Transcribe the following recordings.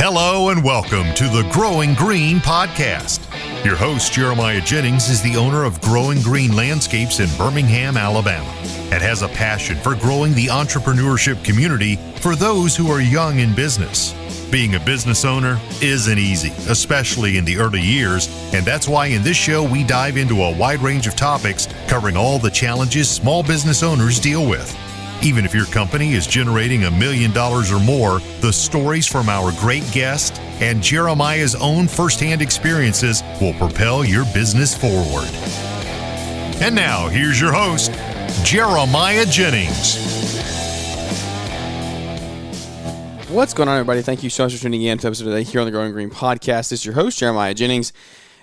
Hello and welcome to the Growing Green podcast. Your host, Jeremiah Jennings, is the owner of Growing Green Landscapes in Birmingham, Alabama, and has a passion for growing the entrepreneurship community for those who are young in business. Being a business owner isn't easy, especially in the early years, and that's why in this show we dive into a wide range of topics covering all the challenges small business owners deal with. Even if your company is generating $1 million or more, the stories from our great guest and Jeremiah's own firsthand experiences will propel your business forward. And now, here's your host, Jeremiah Jennings. What's going on, everybody? Thank you so much for tuning in to episode today here on the Growing Green podcast. This is your host, Jeremiah Jennings,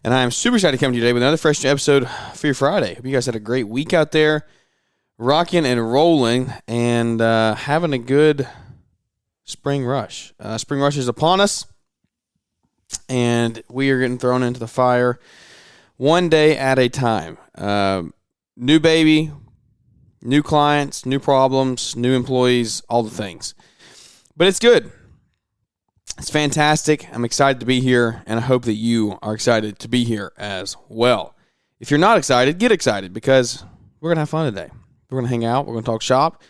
and I am super excited to come to you today with another fresh episode for your Friday. Hope you guys had a great week out there, rocking and rolling, and having a good spring rush. Spring rush is upon us, and we are getting thrown into the fire one day at a time. New baby, new clients, new problems, new employees, all the things. But it's good. It's fantastic. I'm excited to be here, and I hope that you are excited to be here as well. If you're not excited, get excited, because we're going to have fun today. We're going to hang out. We're going to talk shop.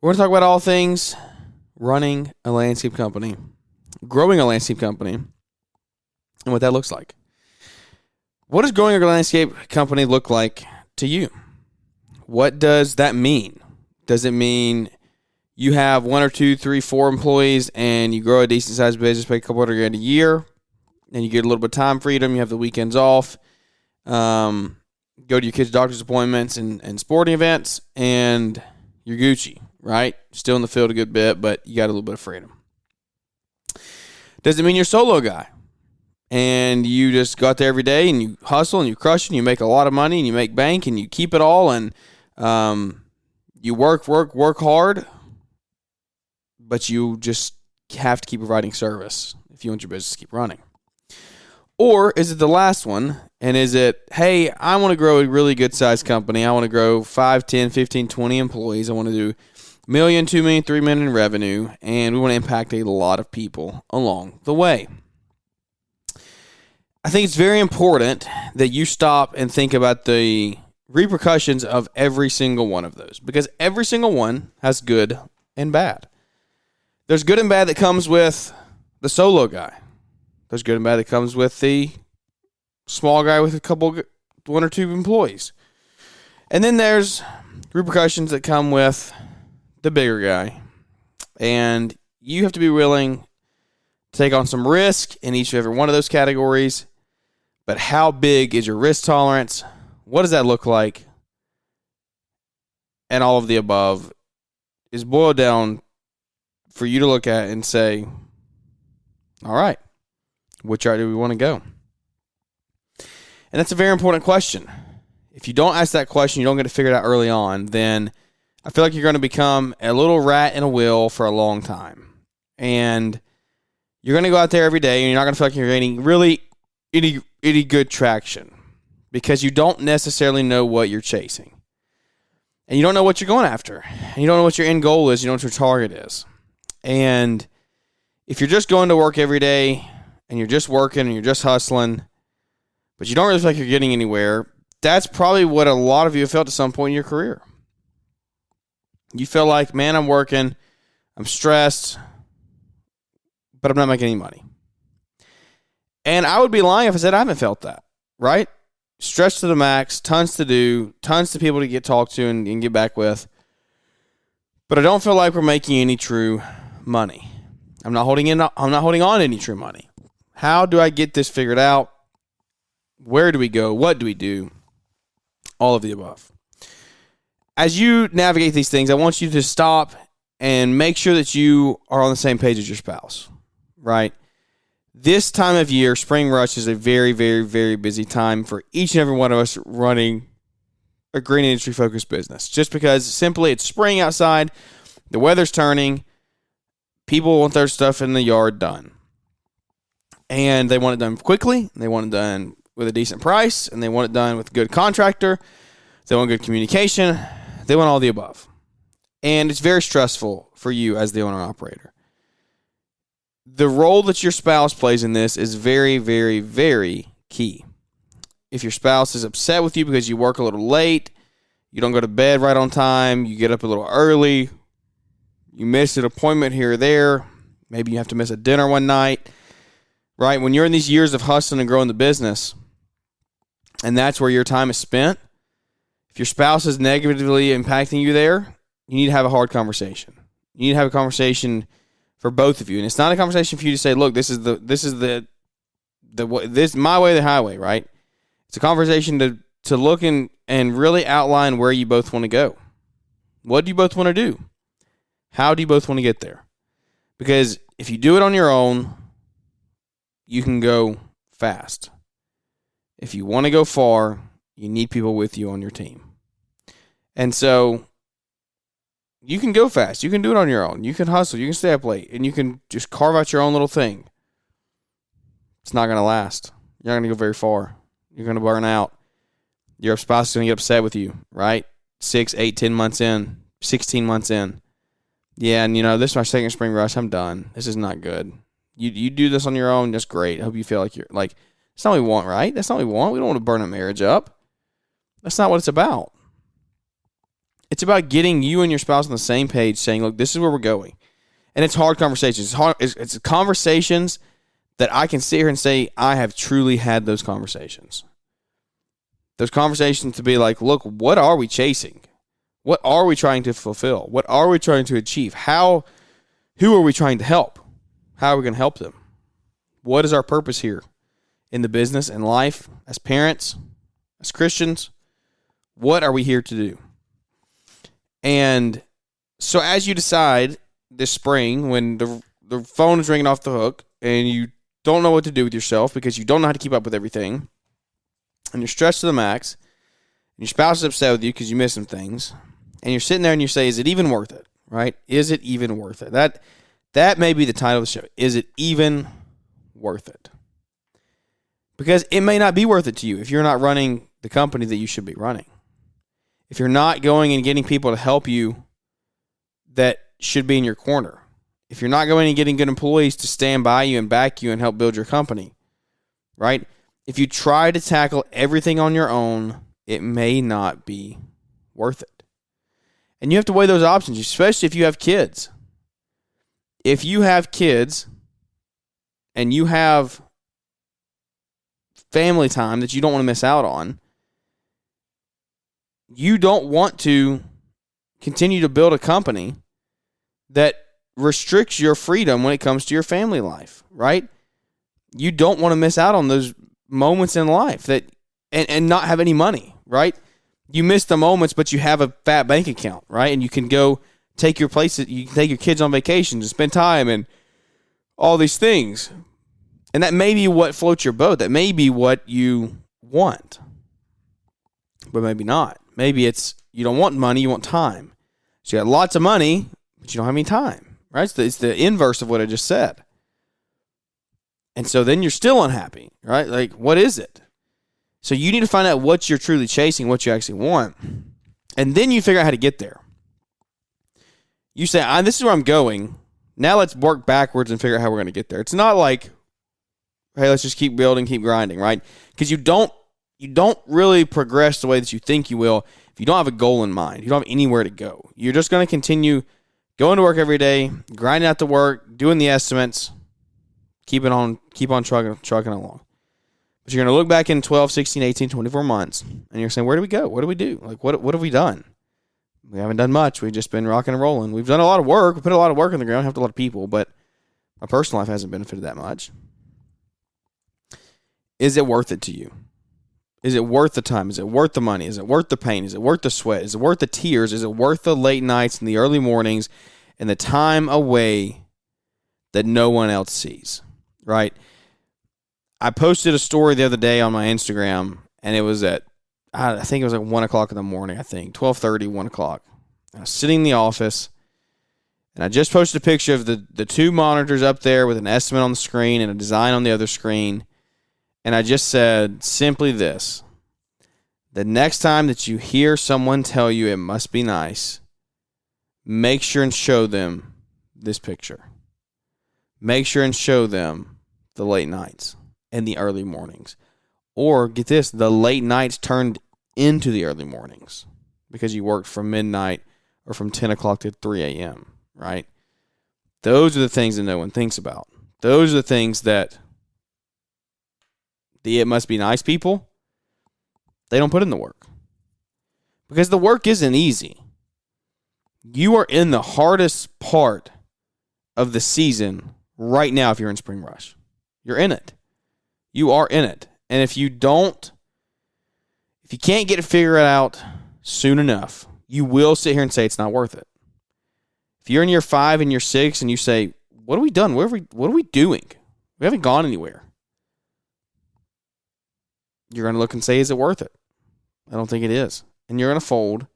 We're going to talk about all things running a landscape company, growing a landscape company, and what that looks like. What does growing a landscape company look like to you? What does that mean? Does it mean you have 1 or 2, 3, 4 employees and you grow a decent-sized business, make a couple $100,000 a year, and you get a little bit of time freedom, you have the weekends off, go to your kids' doctor's appointments and sporting events, and you're Gucci, right? Still in the field a good bit, but you got a little bit of freedom. Does it mean you're a solo guy and you just go out there every day and you hustle and you crush and you make a lot of money and you make bank and you keep it all and you work hard, but you just have to keep providing service if you want your business to keep running? Or is it the last one, and is it, hey, I want to grow a really good-sized company. I want to grow 5, 10, 15, 20 employees. I want to do $1 million, $2 million, $3 million in revenue, and we want to impact a lot of people along the way. I think it's very important that you stop and think about the repercussions of every single one of those, because every single one has good and bad. There's good and bad that comes with the solo guy. There's good and bad that comes with the small guy with 1 or 2 employees. And then there's repercussions that come with the bigger guy. And you have to be willing to take on some risk in each and every one of those categories. But how big is your risk tolerance? What does that look like? And all of the above is boiled down for you to look at and say, all right, which art do we want to go? And that's a very important question. If you don't ask that question, you don't get it figured out early on, then I feel like you're going to become a little rat in a wheel for a long time. And you're going to go out there every day and you're not going to feel like you're getting really any good traction, because you don't necessarily know what you're chasing. And you don't know what you're going after. And you don't know what your end goal is. You don't know what your target is. And if you're just going to work every day and you're just working and you're just hustling, but you don't really feel like you're getting anywhere, that's probably what a lot of you have felt at some point in your career. You feel like, man, I'm working, I'm stressed, but I'm not making any money. And I would be lying if I said I haven't felt that, right? Stressed to the max, tons to do, tons of people to get talked to and get back with. But I don't feel like we're making any true money. I'm not holding on to any true money. How do I get this figured out? Where do we go? What do we do? All of the above. As you navigate these things, I want you to stop and make sure that you are on the same page as your spouse, right? This time of year, spring rush is a very, very, very busy time for each and every one of us running a green industry focused business. Just because simply it's spring outside, the weather's turning, people want their stuff in the yard done. And they want it done quickly, they want it done with a decent price, and they want it done with a good contractor, they want good communication, they want all the above. And it's very stressful for you as the owner-operator. the role that your spouse plays in this is very, very, very key. If your spouse is upset with you because you work a little late, you don't go to bed right on time, you get up a little early, you miss an appointment here or there, maybe you have to miss a dinner one night, right? When you're in these years of hustling and growing the business, and that's where your time is spent, if your spouse is negatively impacting you there, you need to have a hard conversation. You need to have a conversation for both of you. And it's not a conversation for you to say, look, this is my way or the highway, right? It's a conversation to look and really outline where you both want to go. What do you both want to do? How do you both want to get there? Because if you do it on your own, you can go fast. If you want to go far, you need people with you on your team. And so you can go fast. You can do it on your own. You can hustle. You can stay up late. And you can just carve out your own little thing. It's not going to last. You're not going to go very far. You're going to burn out. Your spouse is going to get upset with you, right? 6, 8, 10 months in, 16 months in. Yeah, and this is my second spring rush. I'm done. This is not good. You do this on your own, that's great. I hope you feel like you're like, that's not what we want, right? That's not what we want. We don't want to burn a marriage up. That's not what it's about. It's about getting you and your spouse on the same page, saying, look, this is where we're going. And it's hard conversations. It's conversations that I can sit here and say, I have truly had those conversations. Those conversations to be like, look, what are we chasing? What are we trying to fulfill? What are we trying to achieve? Who are we trying to help? How are we going to help them? What is our purpose here in the business and life as parents, as Christians? What are we here to do? And so as you decide this spring, when the phone is ringing off the hook and you don't know what to do with yourself because you don't know how to keep up with everything, and you're stressed to the max, and your spouse is upset with you because you missed some things, and you're sitting there and you say, is it even worth it, right? Is it even worth it? That may be the title of the show. Is it even worth it? Because it may not be worth it to you if you're not running the company that you should be running. If you're not going and getting people to help you that should be in your corner. If you're not going and getting good employees to stand by you and back you and help build your company, right? If you try to tackle everything on your own, it may not be worth it. And you have to weigh those options, especially if you have kids. If you have kids and you have family time that you don't want to miss out on, you don't want to continue to build a company that restricts your freedom when it comes to your family life, right? You don't want to miss out on those moments in life that and not have any money, right? You miss the moments, but you have a fat bank account, right? And you can go take your places, you can take your kids on vacation to spend time and all these things. And that may be what floats your boat. That may be what you want. But maybe not. Maybe it's you don't want money, you want time. So you got lots of money, but you don't have any time, right? It's the inverse of what I just said. And so then you're still unhappy, right? Like, what is it? So you need to find out what you're truly chasing, what you actually want. And then you figure out how to get there. You say, this is where I'm going. Now let's work backwards and figure out how we're going to get there. It's not like, hey, let's just keep building, keep grinding, right? Because you don't really progress the way that you think you will if you don't have a goal in mind. You don't have anywhere to go. You're just going to continue going to work every day, grinding out the work, doing the estimates, keep on trucking along. But you're going to look back in 12, 16, 18, 24 months, and you're saying, where do we go? What do we do? Like, what have we done? We haven't done much. We've just been rocking and rolling. We've done a lot of work. We put a lot of work in the ground, helped a lot of people, but my personal life hasn't benefited that much. Is it worth it to you? Is it worth the time? Is it worth the money? Is it worth the pain? Is it worth the sweat? Is it worth the tears? Is it worth the late nights and the early mornings and the time away that no one else sees, right? I posted a story the other day on my Instagram, and it was at, I think it was like 1 o'clock in the morning, 12:30, 1 o'clock. I was sitting in the office, and I just posted a picture of the two monitors up there with an estimate on the screen and a design on the other screen. And I just said simply this: the next time that you hear someone tell you it must be nice, make sure and show them this picture. make sure and show them the late nights and the early mornings. Or get this, the late nights turned into the early mornings because you worked from midnight or from 10 o'clock to 3 a.m., right? Those are the things that no one thinks about. Those are the things that the it must be nice people, they don't put in the work. Because the work isn't easy. You are in the hardest part of the season right now if you're in spring rush. You're in it. You are in it. And if you can't get it figured out soon enough, you will sit here and say it's not worth it. If you're in year 5 and year 6 and you say, what have we done? What are we doing? We haven't gone anywhere. You're going to look and say, is it worth it? I don't think it is. And you're going to fold,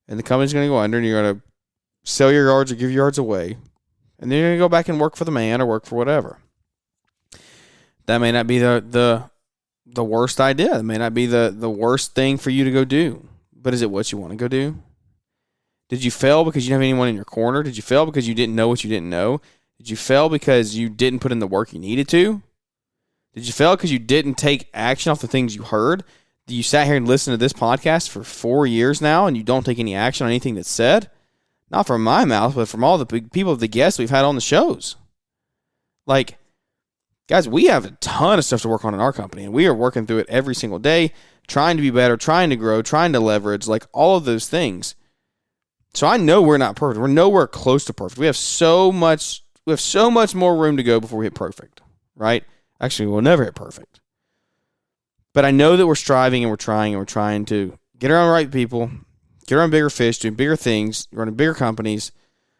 and the company's going to go under, and you're going to sell your yards or give your yards away, and then you're going to go back and work for the man or work for whatever. That may not be the worst idea. It may not be the worst thing for you to go do. But is it what you want to go do? Did you fail because you didn't have anyone in your corner? Did you fail because you didn't know what you didn't know? Did you fail because you didn't put in the work you needed to? Did you fail because you didn't take action off the things you heard? You sat here and listened to this podcast for 4 years now and you don't take any action on anything that's said? Not from my mouth, but from all the people, the guests we've had on the shows. Like, guys, we have a ton of stuff to work on in our company, and we are working through it every single day, trying to be better, trying to grow, trying to leverage, like all of those things. So I know we're not perfect. We're nowhere close to perfect. We have so much more room to go before we hit perfect, right? Actually, we'll never hit perfect. But I know that we're striving and we're trying to get around the right people, get around bigger fish, doing bigger things, running bigger companies,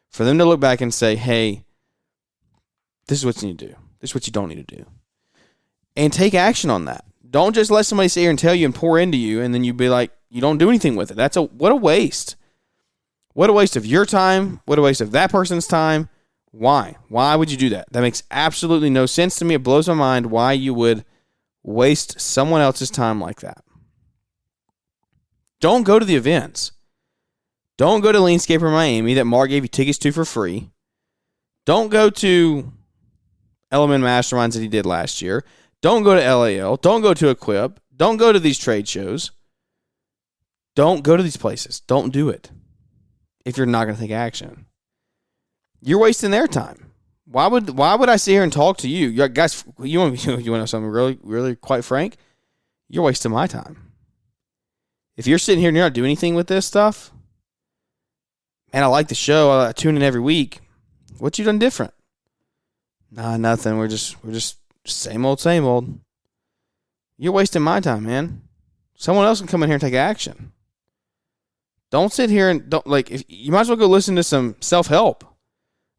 for them to look back and say, hey, this is what you need to do. This is what you don't need to do. And take action on that. Don't just let somebody sit here and tell you and pour into you, and then you be like, you don't do anything with it. What a waste. What a waste of your time. What a waste of that person's time. Why? Why would you do that? That makes absolutely no sense to me. It blows my mind why you would waste someone else's time like that. Don't go to the events. Don't go to Landscaper Miami that Mark gave you tickets to for free. Don't go to Element Masterminds that he did last year. Don't go to LAL. Don't go to Equip. Don't go to these trade shows. Don't go to these places. Don't do it if you're not going to take action. You're wasting their time. Why would I sit here and talk to you? Guys, you want to know something really, really quite frank? You're wasting my time. If you're sitting here and you're not doing anything with this stuff, and I like the show, I tune in every week, what you done different? Nah, nothing. We're just same old. You're wasting my time, man. Someone else can come in here and take action. Don't sit here and you might as well go listen to some self-help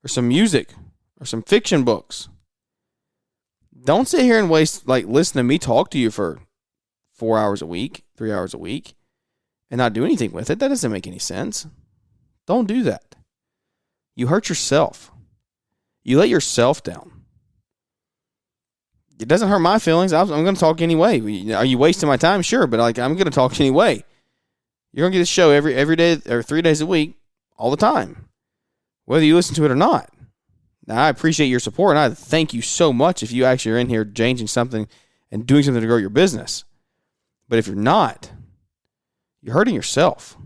or some music or some fiction books. Don't sit here and listen to me talk to you for 4 hours a week, 3 hours a week, and not do anything with it. That doesn't make any sense. Don't do that. You hurt yourself. You let yourself down. It doesn't hurt my feelings. I'm going to talk anyway. Are you wasting my time? Sure, but I'm going to talk anyway. You're going to get this show every day or 3 days a week, all the time, whether you listen to it or not. Now, I appreciate your support, and I thank you so much if you actually are in here changing something and doing something to grow your business. But if you're not, you're hurting yourself.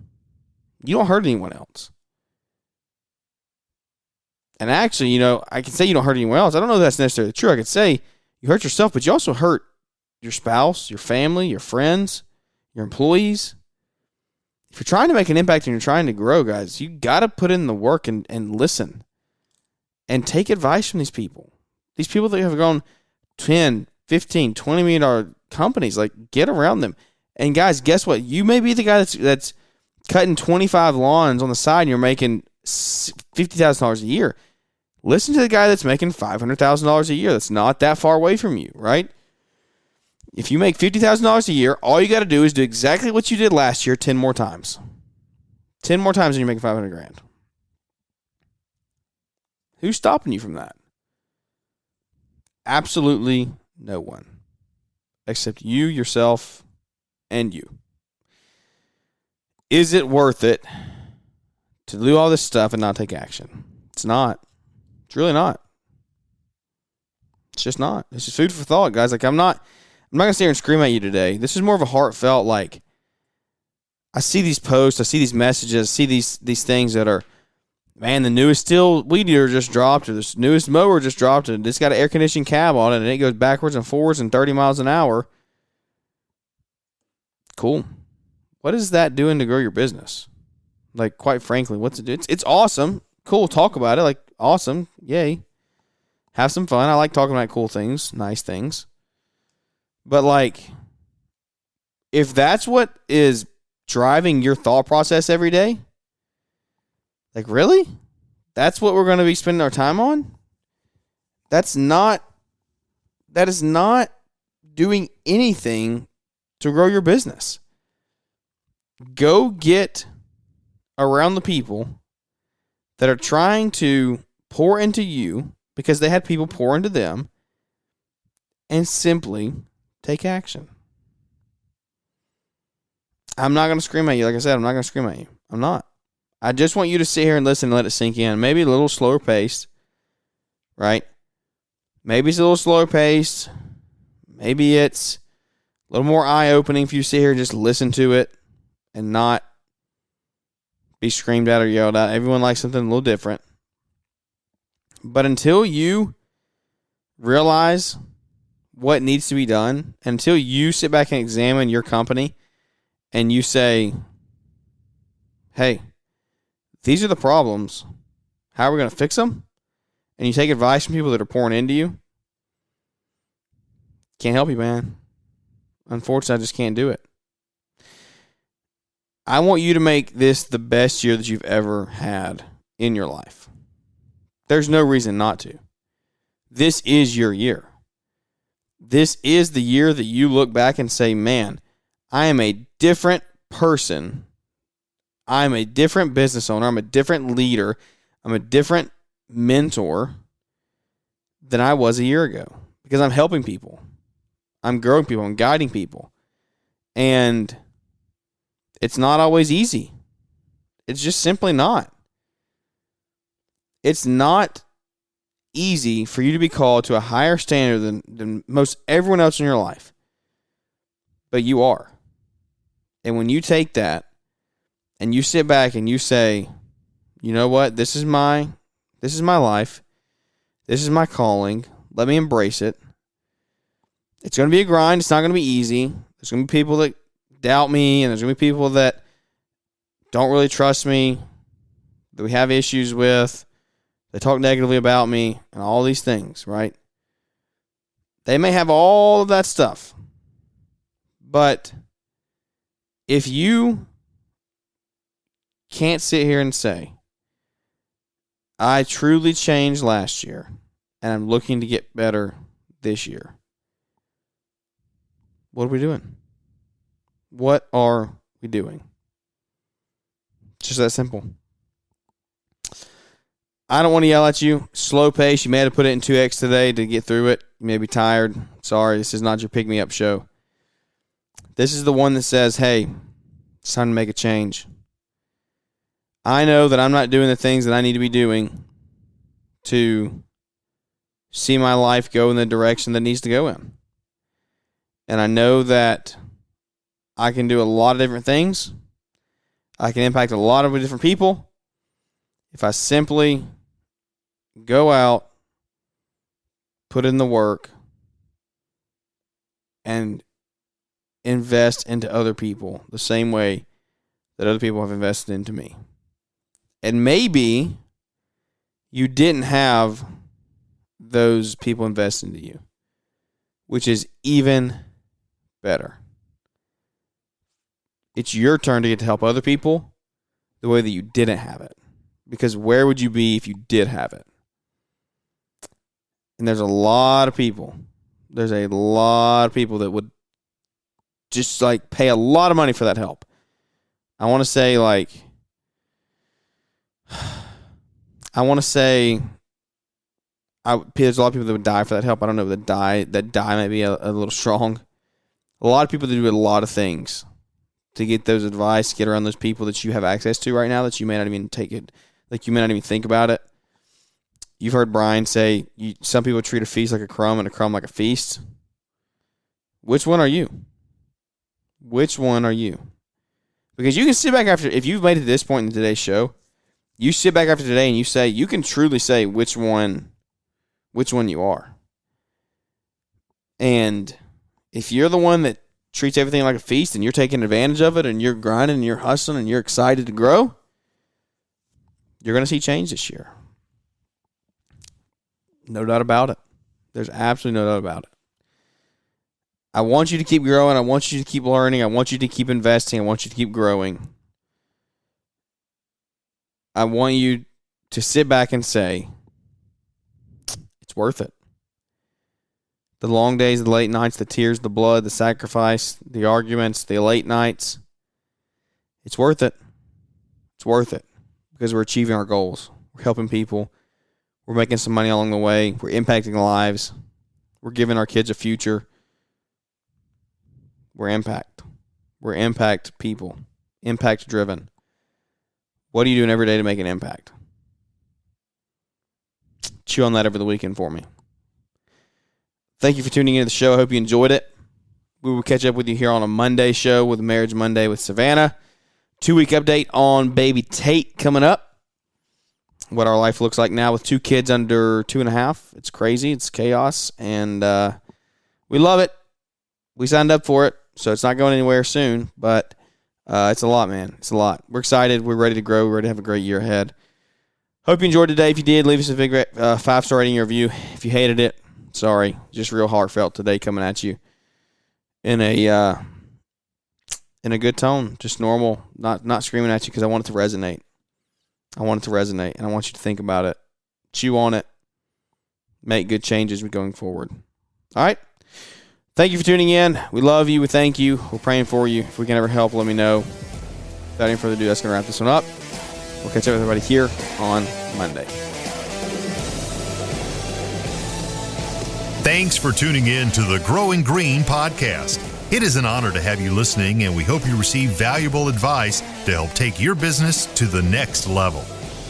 You don't hurt anyone else. And actually, I can say you don't hurt anyone else. I don't know if that's necessarily true. I could say you hurt yourself, but you also hurt your spouse, your family, your friends, your employees. If you're trying to make an impact and you're trying to grow, guys, you got to put in the work and listen and take advice from these people. These people that have grown 10, 15, $20 million companies, get around them. And guys, guess what? You may be the guy that's cutting 25 lawns on the side and you're making $50,000 a year. Listen to the guy that's making $500,000 a year. That's not that far away from you, right? If you make $50,000 a year, all you got to do is do exactly what you did last year 10 more times. 10 more times and you're making $500,000. Who's stopping you from that? Absolutely no one. Except you, yourself, and you. Is it worth it to do all this stuff and not take action? It's not. It's really not. It's just not. It's just food for thought, guys. Like, I'm not going to sit here and scream at you today. This is more of a heartfelt, like, I see these posts, I see these messages, I see these things that are, man, the newest steel weed eater just dropped, or this newest mower just dropped, and it's got an air-conditioned cab on it, and it goes backwards and forwards and 30 miles an hour. Cool. What is that doing to grow your business? Like, quite frankly, what's it do? It's awesome. Cool. Talk about it. Like, awesome. Yay. Have some fun. I like talking about cool things, nice things. But, like, if that's what is driving your thought process every day, like, really? That's what we're going to be spending our time on? That is not doing anything to grow your business. Go get around the people that are trying to pour into you because they had people pour into them, and simply take action. I'm not going to scream at you. Like I said, I'm not going to scream at you. I'm not. I just want you to sit here and listen and let it sink in. Maybe a little slower paced, right? Maybe it's a little slower paced. Maybe it's a little more eye-opening if you sit here and just listen to it and not be screamed at or yelled at. Everyone likes something a little different. But until you realize what needs to be done, until you sit back and examine your company and you say, hey, these are the problems. How are we going to fix them? And you take advice from people that are pouring into you, can't help you, man. Unfortunately, I just can't do it. I want you to make this the best year that you've ever had in your life. There's no reason not to. This is your year. This is the year that you look back and say, man, I am a different person. I'm a different business owner. I'm a different leader. I'm a different mentor than I was a year ago because I'm helping people. I'm growing people. I'm guiding people. And it's not always easy. It's just simply not. It's not easy for you to be called to a higher standard than most everyone else in your life. But you are. And when you take that and you sit back and you say, you know what, this is my life. This is my calling. Let me embrace it. It's going to be a grind. It's not going to be easy. There's going to be people that doubt me, and there's going to be people that don't really trust me, that we have issues with. They talk negatively about me and all these things, right? They may have all of that stuff. But if you can't sit here and say, I truly changed last year and I'm looking to get better this year, what are we doing? What are we doing? It's just that simple. I don't want to yell at you. Slow pace. You may have to put it in 2X today to get through it. You may be tired. Sorry, this is not your pick-me-up show. This is the one that says, hey, it's time to make a change. I know that I'm not doing the things that I need to be doing to see my life go in the direction that it needs to go in. And I know that I can do a lot of different things. I can impact a lot of different people if I simply go out, put in the work, and invest into other people the same way that other people have invested into me. And maybe you didn't have those people invest into you, which is even better. It's your turn to get to help other people the way that you didn't have it. Because where would you be if you did have it? And there's a lot of people. There's a lot of people that would just like pay a lot of money for that help. I want to say there's a lot of people that would die for that help. I don't know if that die might be a little strong. A lot of people that do a lot of things to get those advice, get around those people that you have access to right now that you may not even take it, like you may not even think about it. you've heard Brian say, some people treat a feast like a crumb and a crumb like a feast. Which one are you? Which one are you? Because you can sit back after, if you've made it to this point in today's show, you sit back after today and you can truly say which one you are. And if you're the one that treats everything like a feast and you're taking advantage of it and you're grinding and you're hustling and you're excited to grow, you're going to see change this year. No doubt about it. There's absolutely no doubt about it. I want you to keep growing. I want you to keep learning. I want you to keep investing. I want you to keep growing. I want you to sit back and say, it's worth it. The long days, the late nights, the tears, the blood, the sacrifice, the arguments, the late nights. It's worth it. It's worth it because we're achieving our goals. We're helping people. We're making some money along the way. We're impacting lives. We're giving our kids a future. We're impact. We're impact people. Impact driven. What are you doing every day to make an impact? Chew on that over the weekend for me. Thank you for tuning into the show. I hope you enjoyed it. We will catch up with you here on a Monday show with Marriage Monday with Savannah. 2-week update on baby Tate coming up. What our life looks like now with 2 kids under 2.5. It's crazy. It's chaos. And we love it. We signed up for it, so it's not going anywhere soon. But it's a lot, man. It's a lot. We're excited. We're ready to grow. We're ready to have a great year ahead. Hope you enjoyed today. If you did, leave us a big 5-star rating or review. If you hated it, sorry. Just real heartfelt today coming at you in a good tone. Just normal. Not screaming at you because I want it to resonate. I want it to resonate, and I want you to think about it. Chew on it. Make good changes going forward. All right? Thank you for tuning in. We love you. We thank you. We're praying for you. If we can ever help, let me know. Without any further ado, that's going to wrap this one up. We'll catch up with everybody here on Monday. Thanks for tuning in to the Growing Green podcast. It is an honor to have you listening, and we hope you receive valuable advice to help take your business to the next level.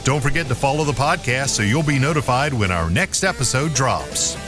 Don't forget to follow the podcast so you'll be notified when our next episode drops.